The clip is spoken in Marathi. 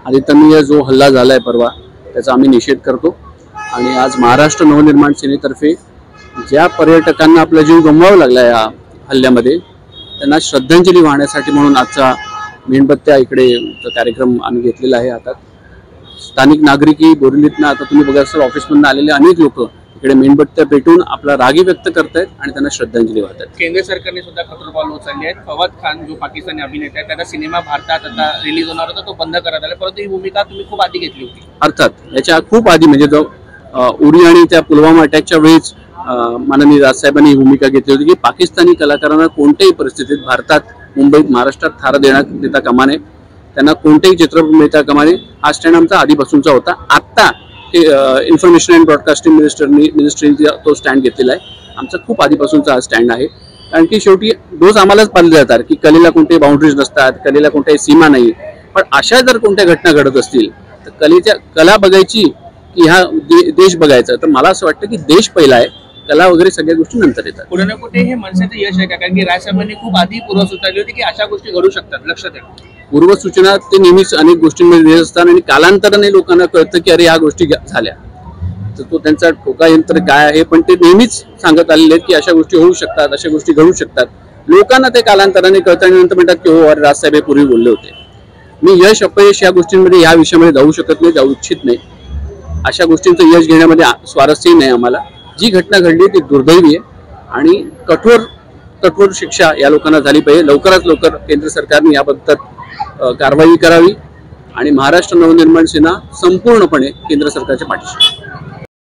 अनितनीय जो हल्ला झालाय परवा त्याचा आम्ही निषेध करतो आणि आज महाराष्ट्र नवनिर्माण सेनेतर्फे ज्या पर्यटकांना आपला जीव गमवावा लागला या हल्ल्यामध्ये त्यांना श्रद्धांजली वाहण्यासाठी म्हणून आजचा मेणबत्त्या इकडे कार्यक्रम आम्ही घेतलेला आहे। आता स्थानिक नागरिकी बोरिवलीतनं आता तुम्ही बघा सर ऑफिसमधून आलेले अनेक लोक इकडे मेणबत्त्या पेटून आपला रागी व्यक्त करतायत आणि त्यांना श्रद्धांजली वाहतात। केंद्र सरकारने सुद्धा खतरपाऊल उचलले आहेत। फवाद खान जो पाकिस्तानी अभिनेता आहे त्याचा सिनेमा भारतात आता रिलीज होणार होता, तो बंद करण्यात आला, परंतु ही भूमिका तुम्ही खूप आधी घेतली होती। अर्थात याच्या खूप आधी म्हणजे जो उरी आणि त्या पुलवामा अटॅकच्या वेळेस माननीय राजसाहेबांनी ही भूमिका घेतली होती की पाकिस्तानी कलाकारांना कोणत्याही परिस्थितीत भारतात, मुंबईत, महाराष्ट्रात थारा देता कामा नये, त्यांना कोणतेही चित्रपट मिळता कामा नये। हा स्टँड आमचा आधीपासूनचा होता। आता इन्फॉर्मेशन अँड ब्रॉडकास्टिंग मिनिस्ट्रीने तो स्टँड घेतलेला आहे। आमचा खूप आधीपासूनचा हा स्टँड आहे, कारण की शेवटी डोस आम्हालाच पाळले जातात की कलेला कोणत्याही बाउंड्रीज नसतात, कलेला कोणत्याही सीमा नाही। पण अशा जर कोणत्या घटना घडत असतील तर कला बघायची की हा देश बघायचा, तर मला असं वाटतं की देश पहिला आहे, कला वगैरे सगळ्या गोष्टी नंतर येतात। कुठे ना कुठे हे मनसेचं यश आहे का? कारण की राजसाहेबांनी खूप आधी पूर्वसूचना दिली होती की अशा गोष्टी घडू शकतात, लक्षात ठेवा। पूर्वसूचना ते नेहमीच अनेक गोष्टींमध्ये देत असतात आणि कालांतराने लोकांना कळतं की अरे ह्या गोष्टी झाल्या, तर तो त्यांचा ठोका यंत्र काय आहे, पण ते नेहमीच सांगत आलेले आहेत की अशा गोष्टी होऊ शकतात, अशा गोष्टी घडू शकतात। लोकांना ते कालांतराने कळतं आणि नंतर म्हणतात की हो अरे राजसाहेब हे पूर्वी बोलले होते। मी यश अपयश या गोष्टींमध्ये या विषयामध्ये जाऊ शकत नाही, जाऊ इच्छित नाही। अशा गोष्टींचं यश घेण्यामध्ये स्वारस्यही नाही आम्हाला। जी घटना घडली ती दुर्दैवी आहे आणि कठोर शिक्षा या लोकांना झाली पाहिजे। लवकरात लवकर केंद्र सरकारने याबाबत कारवाई करावी आणि महाराष्ट्र नवनिर्माण सेना संपूर्णपणे केंद्र सरकारच्या पाठीशी।